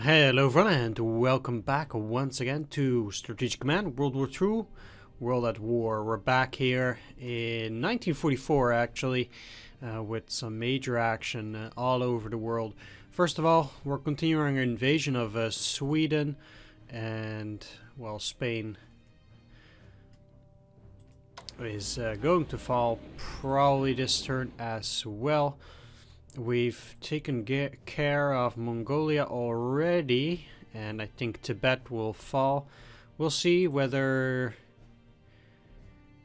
Hello everyone and welcome back once again to Strategic Command World War II, World at War. We're back here in 1944 actually, with some major action all over the world. First of all, we're continuing our invasion of Sweden and, well, Spain is going to fall probably this turn as well. We've taken care of Mongolia already, and I think Tibet will fall. We'll see whether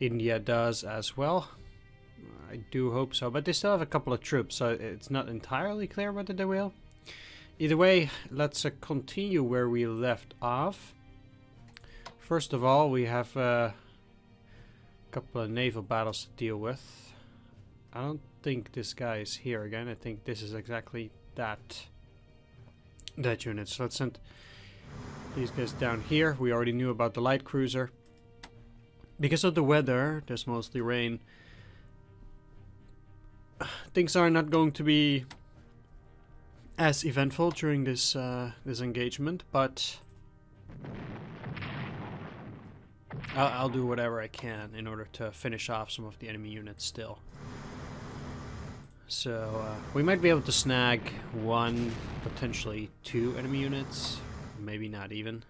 India does as well. I do hope so, but they still have a couple of troops, so it's not entirely clear whether they will. Either way, let's continue where we left off. First of all, we have a couple of naval battles to deal with. I don't think this guy is here again. I think this is exactly that unit. So let's send these guys down here. We already knew about the light cruiser. Because of the weather, there's mostly rain. Things are not going to be as eventful during this this engagement, but I'll do whatever I can in order to finish off some of the enemy units still. So we might be able to snag one, potentially two enemy units, maybe not even.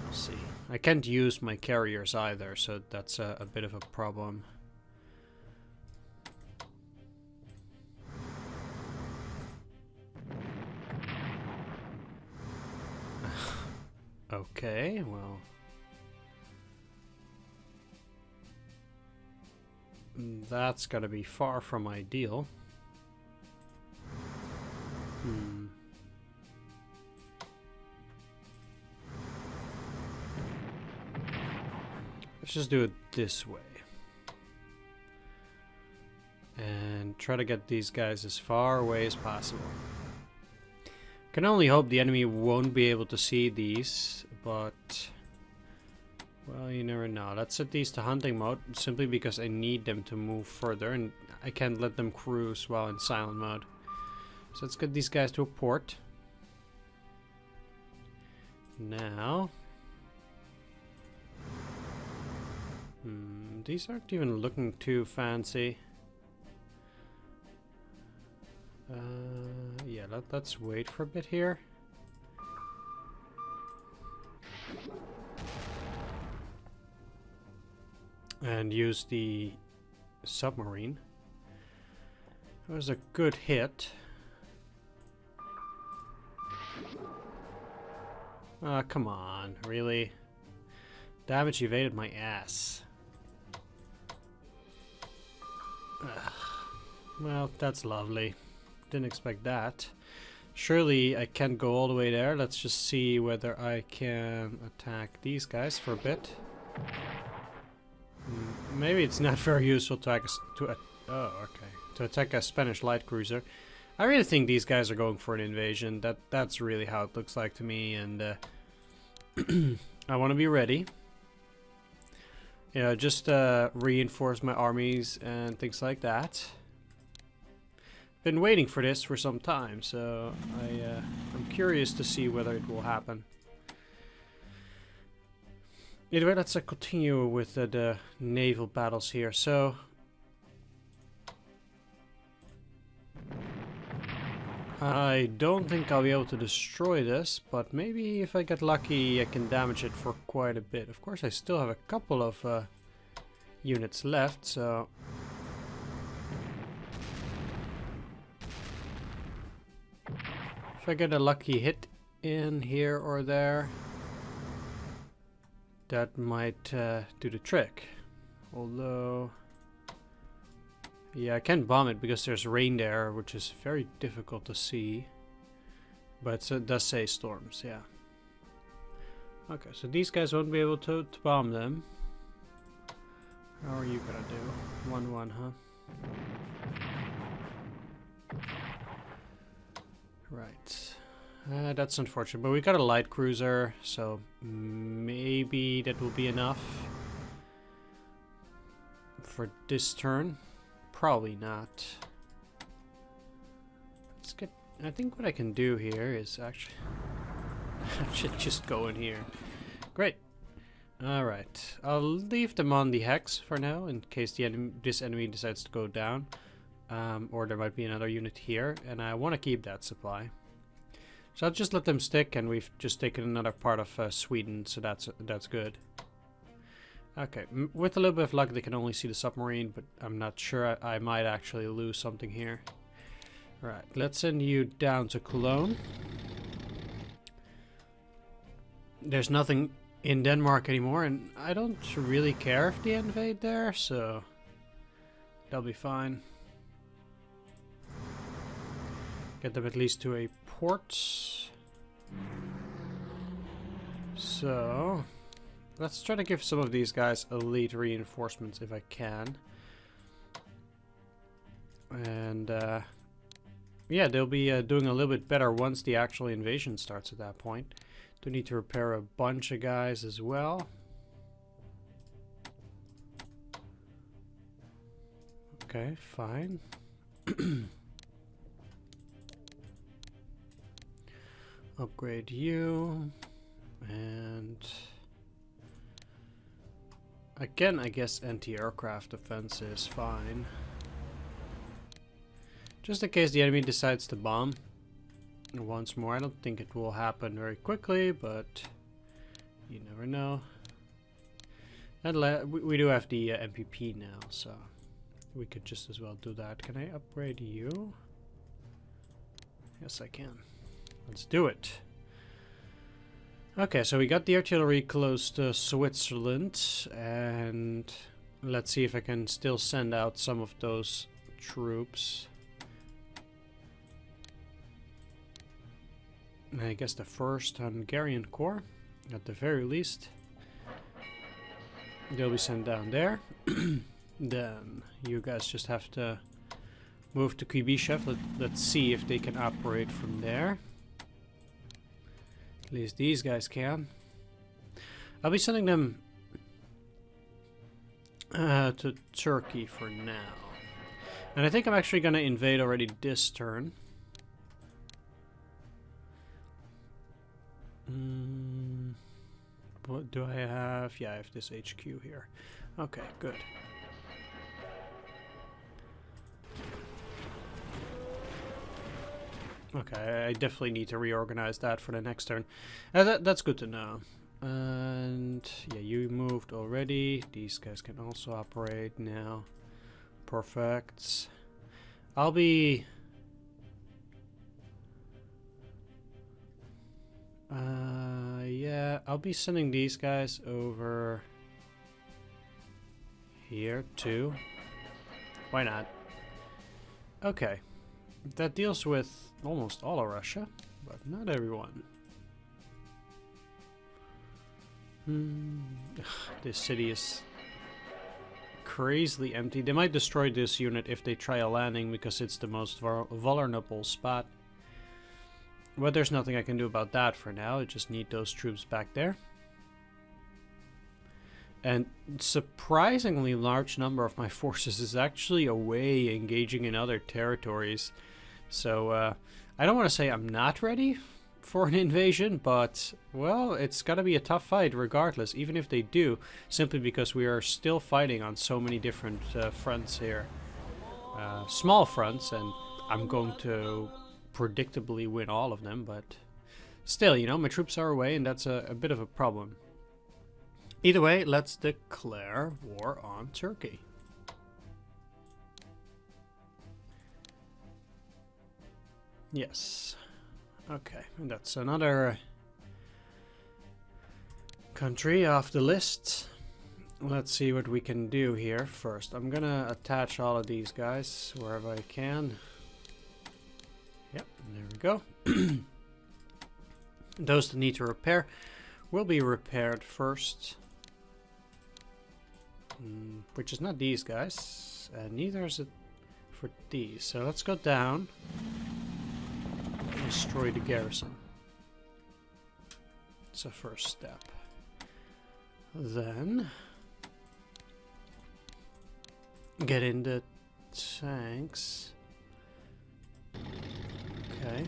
We'll see. I can't use my carriers either, so that's a bit of a problem. Okay, well. That's gotta be far from ideal. Let's just do it this way. And try to get these guys as far away as possible. Can only hope the enemy won't be able to see these, but well, you never know. Let's set these to hunting mode, simply because I need them to move further, and I can't let them cruise while in silent mode. So let's get these guys to a port. Now... these aren't even looking too fancy. Yeah, let's wait for a bit here. And use the submarine. That was a good hit. Come on, really? Damage evaded my ass. Well, that's lovely. Didn't expect that. Surely I can't go all the way there. Let's just see whether I can attack these guys for a bit. Maybe it's not very useful to attack a Spanish light cruiser. I really think these guys are going for an invasion. That's really how it looks like to me, and I want to be ready. You know, just reinforce my armies and things like that. Been waiting for this for some time, so I'm curious to see whether it will happen. Anyway, let's continue with the naval battles here. So, I don't think I'll be able to destroy this, but maybe if I get lucky I can damage it for quite a bit. Of course, I still have a couple of units left, so... if I get a lucky hit in here or there, that might do the trick. Although, yeah, I can't bomb it because there's rain there, which is very difficult to see. But it does say storms, yeah. Okay, so these guys won't be able to bomb them. How are you gonna do? 1-1, huh? Right. That's unfortunate, but we got a light cruiser, so maybe that will be enough for this turn. Probably not. Let's get I think what I can do here is actually... I should just go in here. Great. Alright. I'll leave them on the hex for now, in case this enemy decides to go down. Or there might be another unit here, and I want to keep that supply. So I'll just let them stick, and we've just taken another part of Sweden, so that's good. Okay, with a little bit of luck they can only see the submarine, but I'm not sure. I might actually lose something here. Right, let's send you down to Cologne. There's nothing in Denmark anymore, and I don't really care if they invade there, so they'll be fine. Get them at least to a port. So let's try to give some of these guys elite reinforcements if I can. And yeah, they'll be doing a little bit better once the actual invasion starts at that point. Do need to repair a bunch of guys as well. Okay, fine. Upgrade you. And again, I guess anti-aircraft defense is fine. Just in case the enemy decides to bomb once more. I don't think it will happen very quickly, but you never know. And we do have the MPP now, so we could just as well do that. Can I upgrade you? Yes, I can. Let's do it. Okay, so we got the artillery close to Switzerland, and let's see if I can still send out some of those troops. I guess the 1st Hungarian Corps, at the very least. They'll be sent down there. Then you guys just have to move to Kuibyshev. Let's see if they can operate from there. At least these guys can. I'll be sending them to Turkey for now. And I think I'm actually going to invade already this turn. What do I have? Yeah, I have this HQ here. Okay, good. Okay, I definitely need to reorganize that for the next turn. That's good to know. And yeah, you moved already. These guys can also operate now. Perfect. I'll be... yeah, I'll be sending these guys over here too. Why not? Okay. That deals with almost all of Russia, but not everyone. This city is crazily empty. They might destroy this unit if they try a landing because it's the most vulnerable spot. But there's nothing I can do about that for now. I just need those troops back there. And surprisingly large number of my forces is actually away engaging in other territories. So I don't want to say I'm not ready for an invasion, but well, it's gotta be a tough fight regardless, even if they do, simply because we are still fighting on so many different fronts here. Small fronts, and I'm going to predictably win all of them, but still, you know, my troops are away, and that's a bit of a problem. Either way, let's declare war on Turkey. Yes. Okay, and that's another country off the list. Let's see what we can do here first. I'm gonna attach all of these guys wherever I can. Yep, there we go. Those that need to repair will be repaired first. Which is not these guys, and neither is it for these. So let's go down. Destroy the garrison. It's a first step. Then get in the tanks. Okay.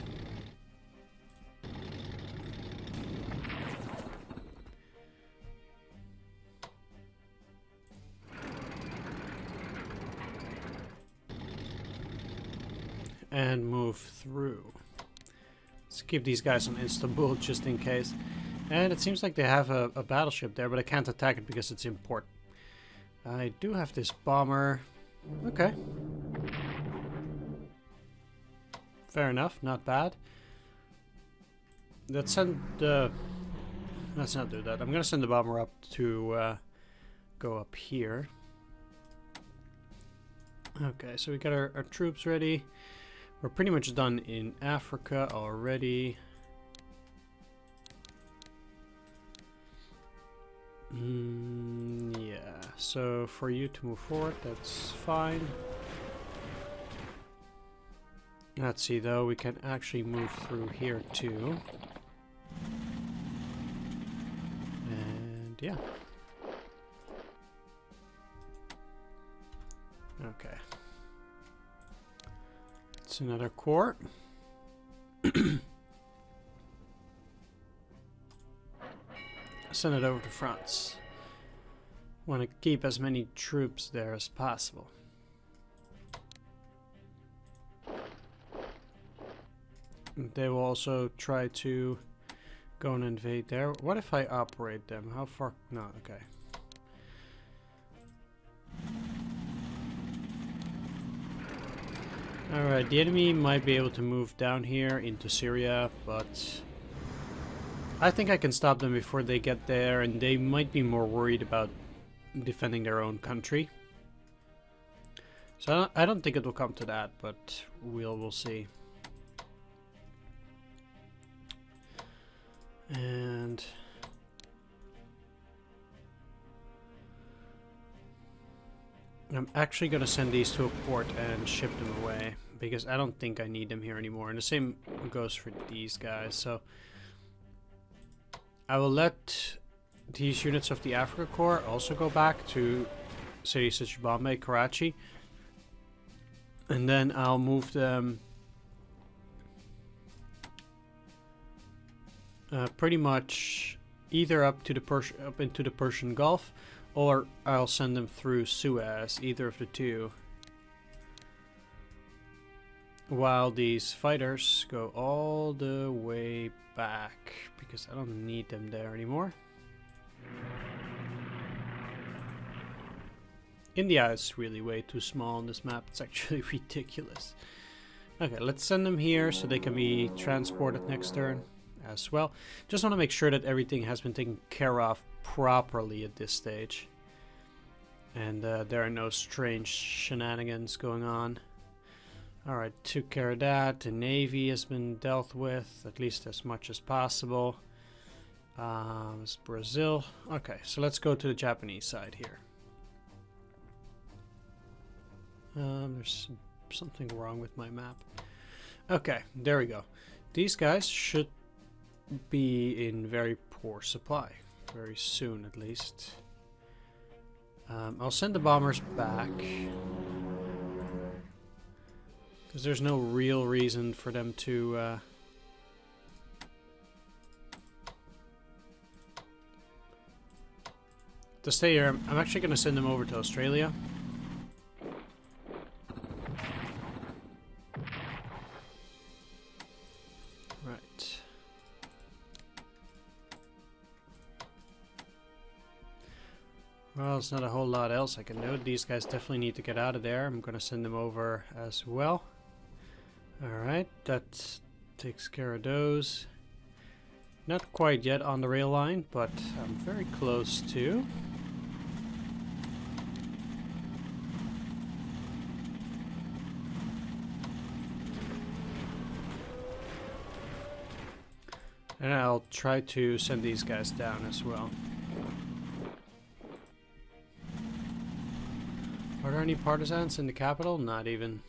And move through. Let's keep these guys on Istanbul just in case. And it seems like they have a battleship there, but I can't attack it because it's in port. I do have this bomber. Okay. Fair enough, not bad. Let's send the... Let's not do that. I'm gonna send the bomber up to go up here. Okay, so we got our troops ready. We're pretty much done in Africa already. Yeah, so for you to move forward, that's fine. Let's see though, we can actually move through here too. And yeah. Okay. It's another corps. Send it over to France. Want to keep as many troops there as possible. They will also try to go and invade there. What if I operate them? How far? No, okay. Alright, the enemy might be able to move down here into Syria, but I think I can stop them before they get there, and they might be more worried about defending their own country. So I don't think it will come to that, but we'll see. And I'm actually going to send these to a port and ship them away, because I don't think I need them here anymore. And the same goes for these guys. So I will let these units of the Africa Corps also go back to cities such as Bombay, Karachi. And then I'll move them pretty much either up to the up into the Persian Gulf, or I'll send them through Suez, either of the two. While these fighters go all the way back, because I don't need them there anymore. India is really way too small on this map. It's actually ridiculous. Okay, let's send them here so they can be transported next turn as well. Just want to make sure that everything has been taken care of properly at this stage. And there are no strange shenanigans going on. Alright, took care of that. The Navy has been dealt with, at least as much as possible. It's Brazil. Okay, so let's go to the Japanese side here. There's something wrong with my map. Okay, there we go. These guys should be in very poor supply. Very soon, at least. I'll send the bombers back. Because there's no real reason for them to... to stay here. I'm actually going to send them over to Australia. Right. Well, there's not a whole lot else I can do. These guys definitely need to get out of there. I'm going to send them over as well. Alright, that takes care of those. Not quite yet on the rail line, but I'm very close to. And I'll try to send these guys down as well. Are there any partisans in the capital? Not even.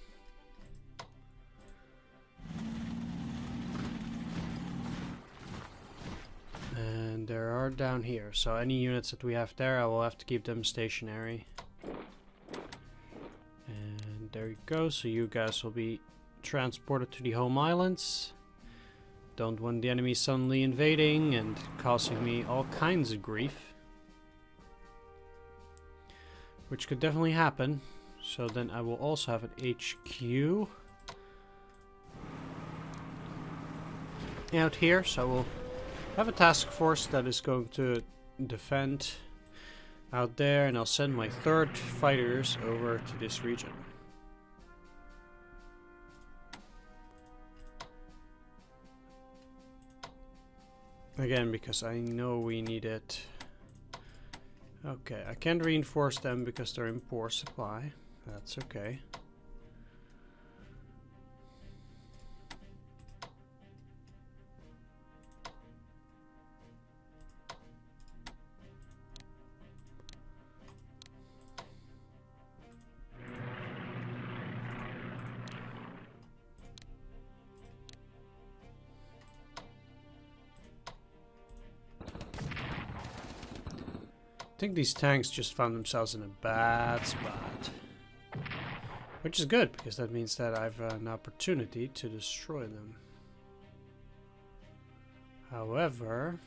And there are down here. So any units that we have there, I will have to keep them stationary. And there you go. So you guys will be transported to the home islands. Don't want the enemy suddenly invading and causing me all kinds of grief. Which could definitely happen. So then I will also have an HQ out here. So I will have a task force that is going to defend out there. And I'll send my 3rd fighters over to this region. Again, because I know we need it. Okay, I can't reinforce them because they're in poor supply. That's okay. I think these tanks just found themselves in a bad spot. Which is good, because that means that I've an opportunity to destroy them. However...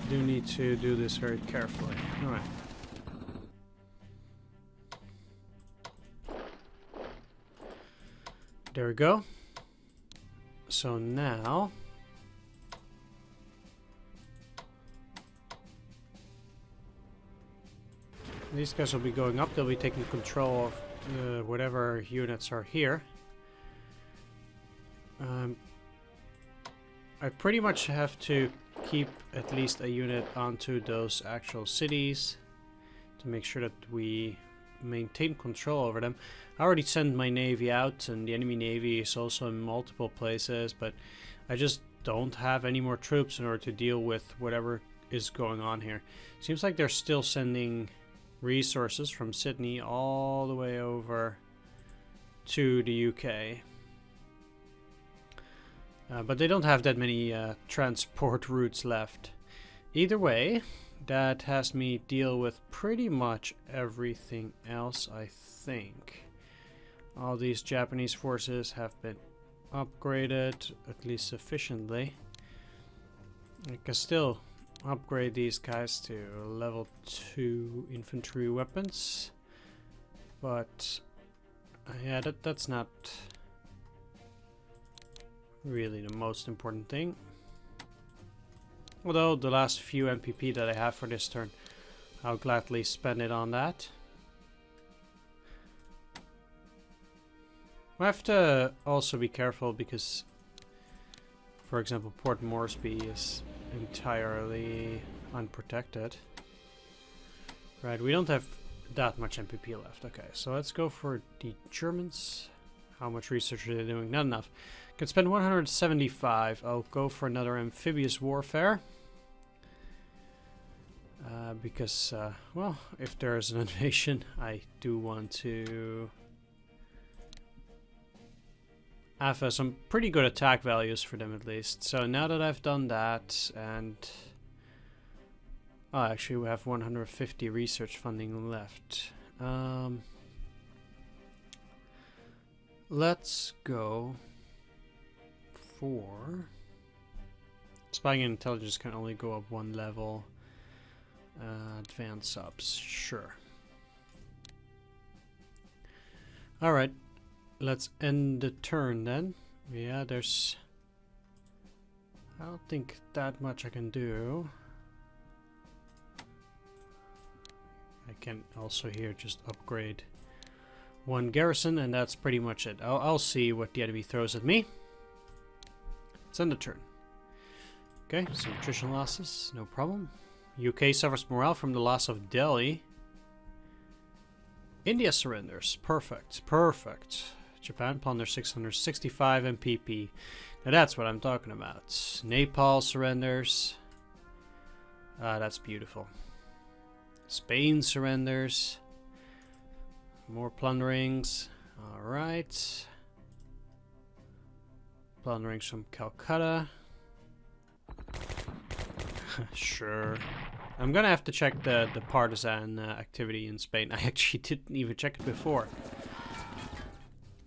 I do need to do this very carefully. Alright. There we go. So now... these guys will be going up. They'll be taking control of whatever units are here. I pretty much have to keep at least a unit onto those actual cities to make sure that we maintain control over them. I already sent my navy out, and the enemy navy is also in multiple places, but I just don't have any more troops in order to deal with whatever is going on here. Seems like they're still sending resources from Sydney all the way over to the UK. But they don't have that many transport routes left. Either way, that has me deal with pretty much everything else, I think. All these Japanese forces have been upgraded, at least sufficiently. I can still upgrade these guys to level 2 infantry weapons. But yeah, that's not really the most important thing. Although the last few MPP that I have for this turn, I'll gladly spend it on that. I have to also be careful because, for example, Port Moresby is entirely unprotected. Right, we don't have that much MPP left. Okay, so let's go for the Germans. How much research are they doing? Not enough. Could spend 175. I'll go for another amphibious warfare. Because, well, if there's an invasion, I do want to have some pretty good attack values for them at least. So now that I've done that, and oh, actually we have 150 research funding left. Let's go for spying and intelligence. Can only go up one level. Advanced subs, sure. Alright, let's end the turn then. Yeah, there's... I don't think that much I can do. I can also here just upgrade one garrison, and that's pretty much it. I'll see what the enemy throws at me. Let's end the turn. Okay, some attrition losses, no problem. UK suffers morale from the loss of Delhi. India surrenders. Perfect. Perfect. Japan plunders 665 MPP. Now that's what I'm talking about. Nepal surrenders. That's beautiful. Spain surrenders. More plunderings. Alright. Plunderings from Calcutta. Sure. I'm gonna have to check the partisan activity in Spain. I actually didn't even check it before.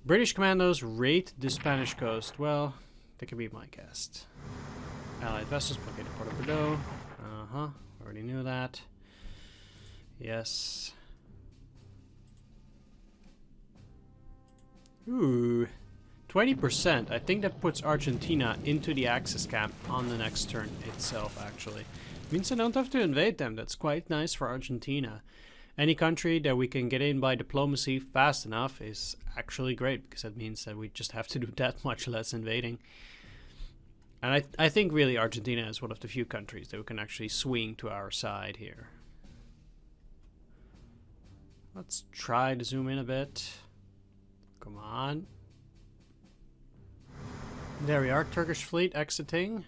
British commandos raid the Spanish coast. Well, they could be my guest. Allied vessels blockade the port of Bordeaux. Already knew that. Yes. Ooh. 20%. I think that puts Argentina into the Axis camp on the next turn itself, actually. Means I don't have to invade them. That's quite nice for Argentina. Any country that we can get in by diplomacy fast enough is actually great, because that means that we just have to do that much less invading. And I think really Argentina is one of the few countries that we can actually swing to our side here. Let's try to zoom in a bit. Come on. There we are, Turkish fleet exiting.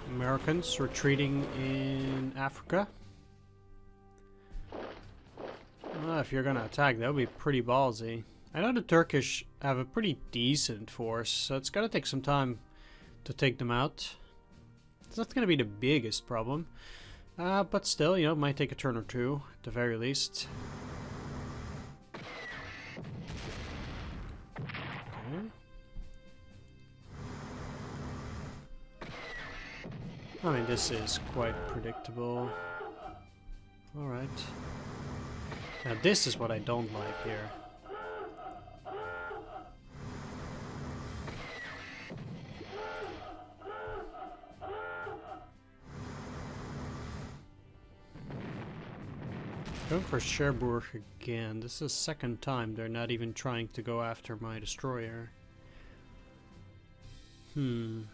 Americans retreating in Africa. Well, if you're gonna attack, that would be pretty ballsy. I know the Turkish have a pretty decent force, so it's gonna take some time to take them out. It's not gonna be the biggest problem. But still, you know, it might take a turn or two, at the very least. Okay. I mean, this is quite predictable. Alright. Now this is what I don't like here. Going for Cherbourg again. This is the second time they're not even trying to go after my destroyer. Okay.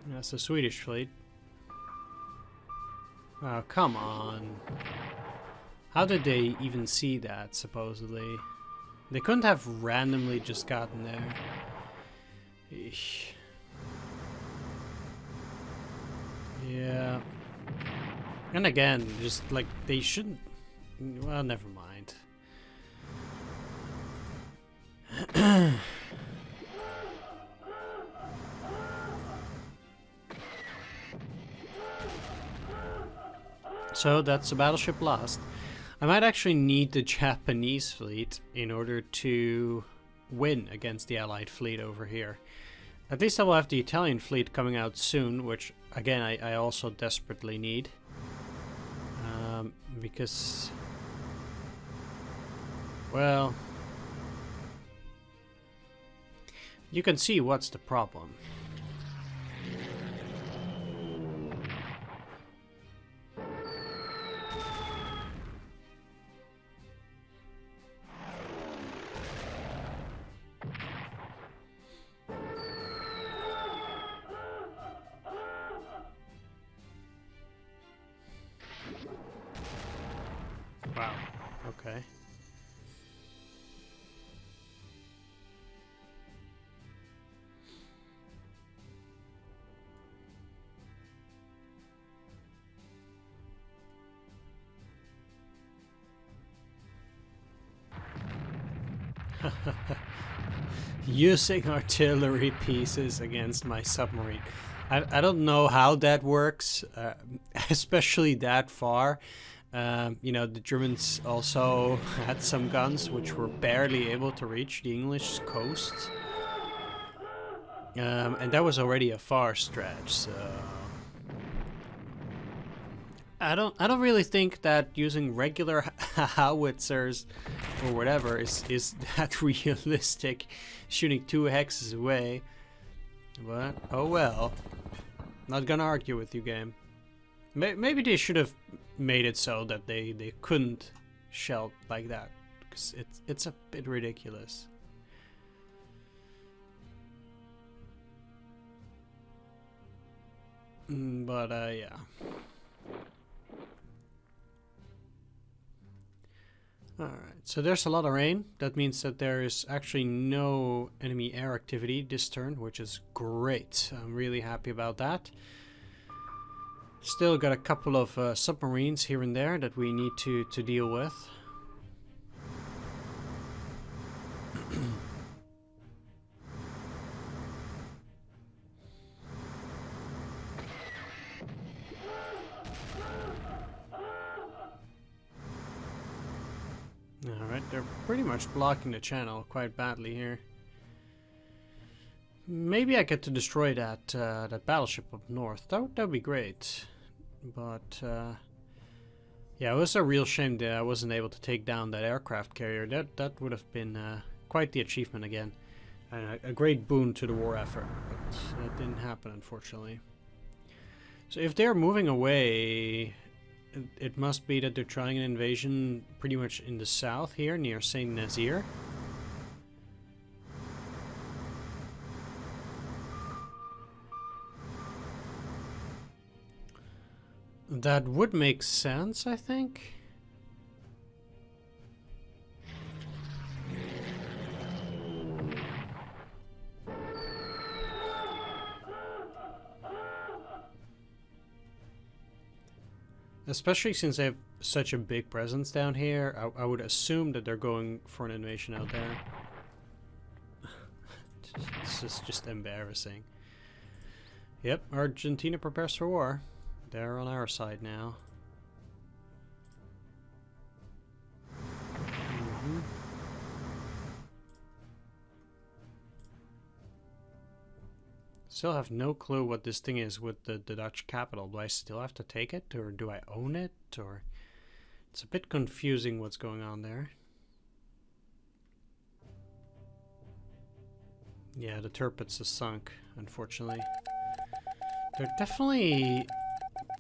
That's the Swedish fleet. Oh, come on. How did they even see that, supposedly? They couldn't have randomly just gotten there. Eesh. Yeah. And again, just like they shouldn't. Well, never mind. So that's a battleship lost. I might actually need the Japanese fleet in order to win against the Allied fleet over here. At least I will have the Italian fleet coming out soon, which again I also desperately need. Because, well, you can see what's the problem. Wow, okay. Using artillery pieces against my submarine. I don't know how that works, especially that far. You know, the Germans also had some guns which were barely able to reach the English coast. And that was already a far stretch, so I don't really think that using regular howitzers or whatever is that realistic, shooting 2 hexes away. But oh well. Not gonna argue with you, game. Maybe they should have made it so that they couldn't shell like that, because it's a bit ridiculous. But yeah. Alright, so there's a lot of rain. That means that there is actually no enemy air activity this turn, which is great. I'm really happy about that. Still got a couple of submarines here and there that we need to deal with. Alright, they're pretty much blocking the channel quite badly here. Maybe I get to destroy that that battleship up north. That would be great. But yeah, it was a real shame that I wasn't able to take down that aircraft carrier. That would have been quite the achievement again, and a great boon to the war effort. But that didn't happen, unfortunately. So if they're moving away, it must be that they're trying an invasion pretty much in the south here, near Saint Nazaire. That would make sense, I think. Especially since they have such a big presence down here, I would assume that they're going for an invasion out there. This is just embarrassing. Yep, Argentina prepares for war. They're on our side now. Still have no clue what this thing is with the Dutch capital. Do I still have to take it, or do I own it, or it's a bit confusing what's going on there. Yeah, the Tirpitz is sunk, unfortunately. They're definitely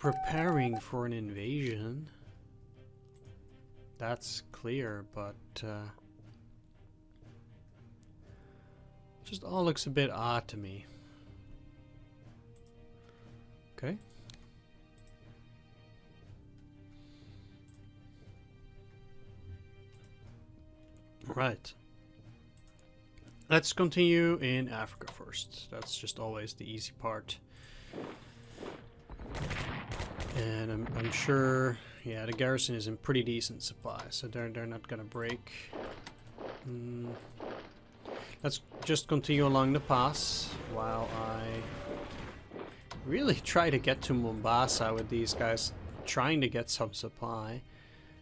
preparing for an invasion. That's clear, but just all looks a bit odd to me. Okay. Right. Let's continue in Africa first. That's just always the easy part. And I'm sure, yeah, the garrison is in pretty decent supply, so they're not gonna break. Let's just continue along the pass while I really try to get to Mombasa with these guys trying to get some supply.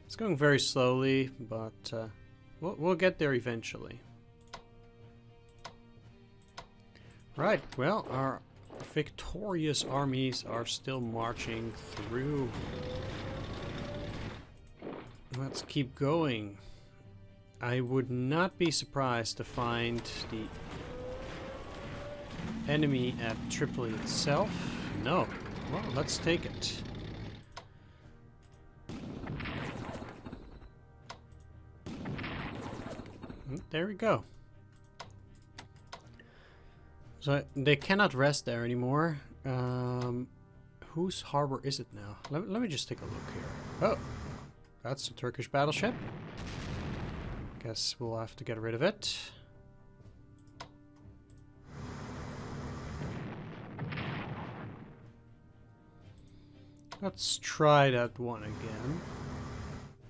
It's going very slowly, but we'll get there eventually. Right, well, our victorious armies are still marching through. Let's keep going. I would not be surprised to find the enemy at Tripoli itself. No. Well, let's take it. There we go. So they cannot rest there anymore. Whose harbor is it now? Let me just take a look here. Oh, that's a Turkish battleship. Guess we'll have to get rid of it. Let's try that one again.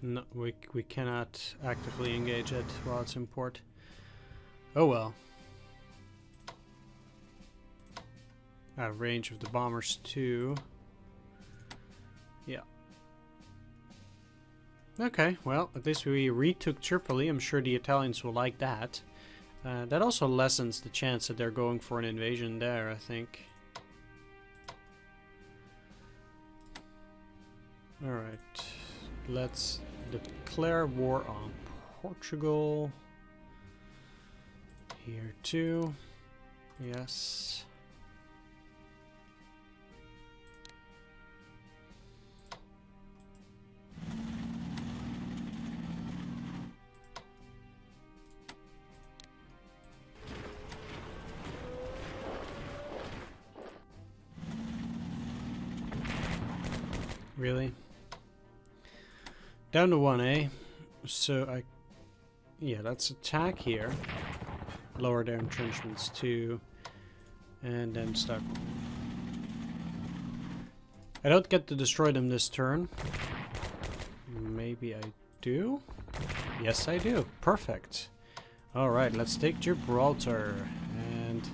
No, we cannot actively engage it while it's in port. Oh well. Out of range of the bombers too. Yeah. Okay, well, at least we retook Tripoli. I'm sure the Italians will like that. That also lessens the chance that they're going for an invasion there, I think. Alright, let's declare war on Portugal. Here too. Yes. Really? Down to 1, eh? So yeah, let's attack here. Lower their entrenchments too. And then start. I don't get to destroy them this turn. Maybe I do? Yes, I do. Perfect. Alright, let's take Gibraltar. And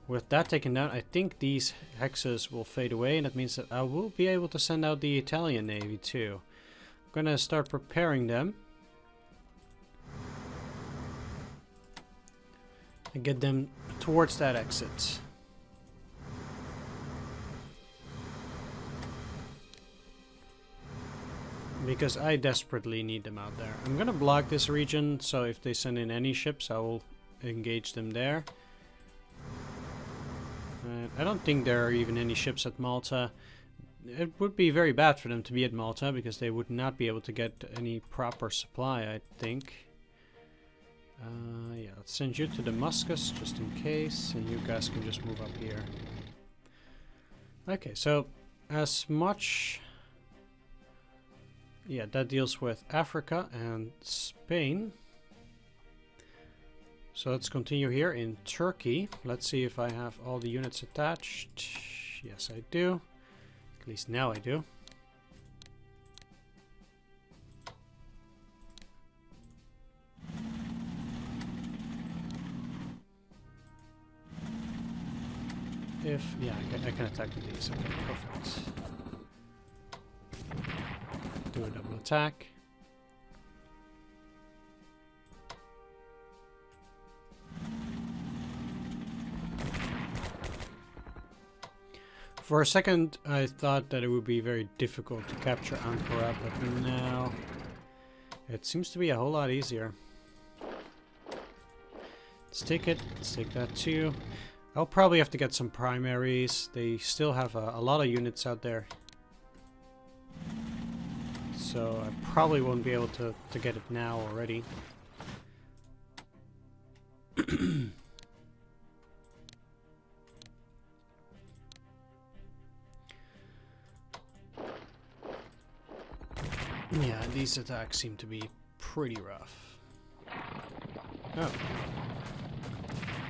with that taken down, I think these hexes will fade away. And that means that I will be able to send out the Italian Navy too. I'm gonna start preparing them. And get them towards that exit. Because I desperately need them out there. I'm gonna block this region, so if they send in any ships, I will engage them there. I don't think there are even any ships at Malta. It would be very bad for them to be at Malta, because they would not be able to get any proper supply, I think. Yeah, let's send you to Damascus, just in case, and you guys can just move up here. Okay, so as much... Yeah, that deals with Africa and Spain. So let's continue here in Turkey. Let's see if I have all the units attached. Yes, I do. At least now I do. Yeah, I can attack with these. Okay, perfect. Do a double attack. For a second, I thought that it would be very difficult to capture Ankara, but now it seems to be a whole lot easier. Let's take it. Let's take that too. I'll probably have to get some primaries. They still have a lot of units out there. So I probably won't be able to get it now already. Yeah, these attacks seem to be pretty rough. Oh.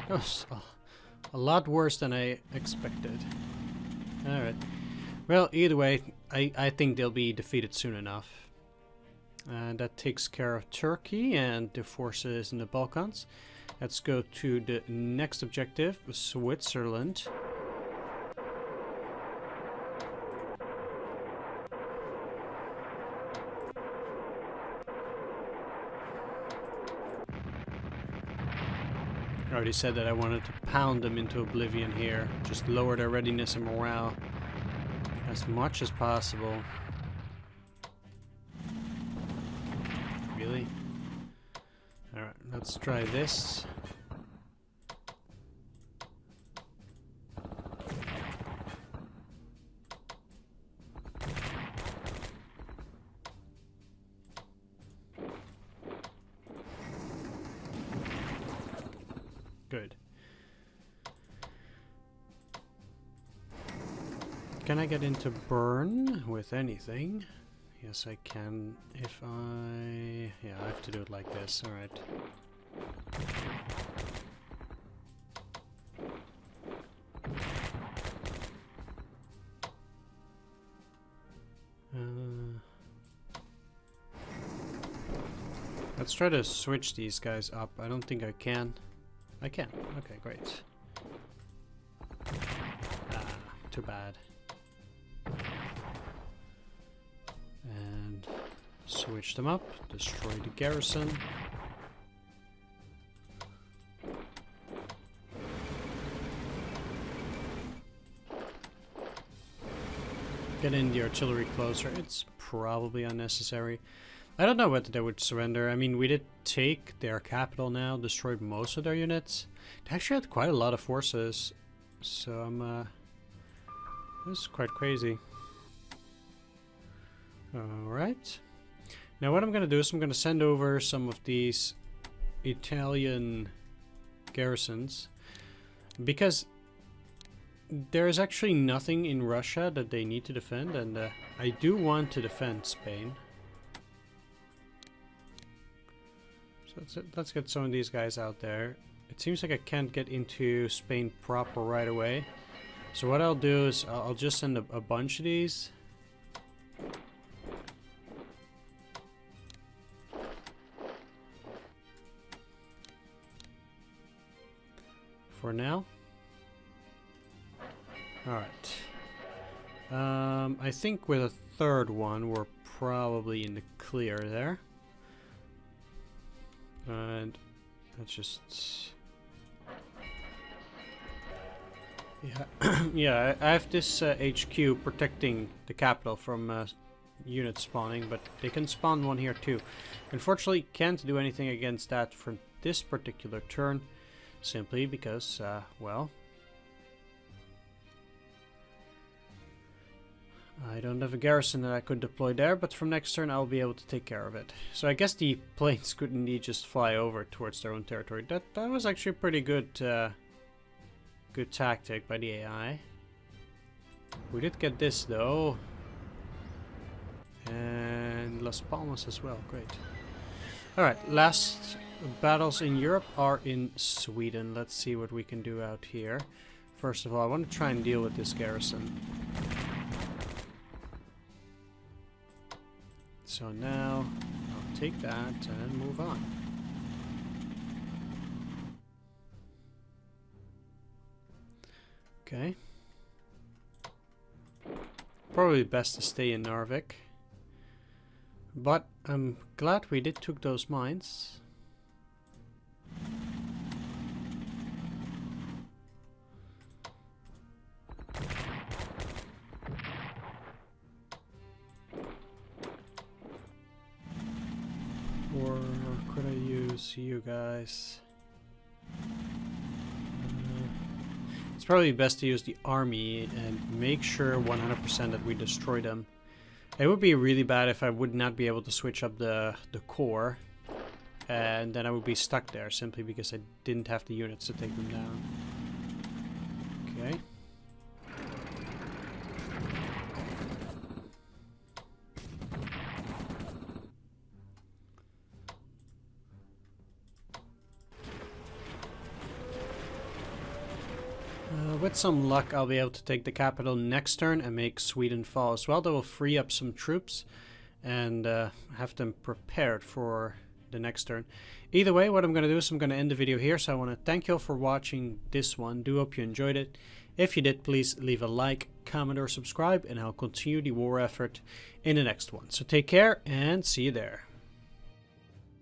Oh, a lot worse than I expected. Alright. Well, either way, I think they'll be defeated soon enough. And that takes care of Turkey and the forces in the Balkans. Let's go to the next objective, Switzerland. I already said that I wanted to pound them into oblivion here. Just lower their readiness and morale as much as possible. Really? Alright, let's try this. Good. Can I get into burn with anything? Yes, I can. If I... Yeah, I have to do it like this. Alright. Let's try to switch these guys up. I don't think I can. I can. Okay, great. Ah, too bad. And switch them up. Destroy the garrison. Get in the artillery closer. It's probably unnecessary. I don't know whether they would surrender. I mean, we did take their capital now, destroyed most of their units. They actually had quite a lot of forces. So this is quite crazy. Alright. Now what I'm going to do is I'm going to send over some of these Italian garrisons. Because there is actually nothing in Russia that they need to defend. And I do want to defend Spain. So let's get some of these guys out there. It seems like I can't get into Spain proper right away. So what I'll do is I'll just send a bunch of these. For now. Alright. I think with a third one we're probably in the clear there. And let's just... Yeah, yeah, I have this HQ protecting the capital from units spawning, but they can spawn one here too. Unfortunately, can't do anything against that for this particular turn, simply because, well, I don't have a garrison that I could deploy there, but from next turn I'll be able to take care of it. So I guess the planes could indeed just fly over towards their own territory. That was actually a pretty good good tactic by the AI. We did get this though. And Las Palmas as well, great. Alright, last battles in Europe are in Sweden. Let's see what we can do out here. First of all, I want to try and deal with this garrison. So now, I'll take that and move on. Okay. Probably best to stay in Narvik. But I'm glad we did took those mines. Or could I use you guys? It's probably best to use the army and make sure 100% that we destroy them. It would be really bad if I would not be able to switch up the core, and then I would be stuck there simply because I didn't have the units to take them down. Okay. With some luck, I'll be able to take the capital next turn and make Sweden fall as well. That will free up some troops and have them prepared for the next turn. Either way, what I'm going to do is I'm going to end the video here. So I want to thank you all for watching this one. Do hope you enjoyed it. If you did, please leave a like, comment, or subscribe, and I'll continue the war effort in the next one. So take care and see you there.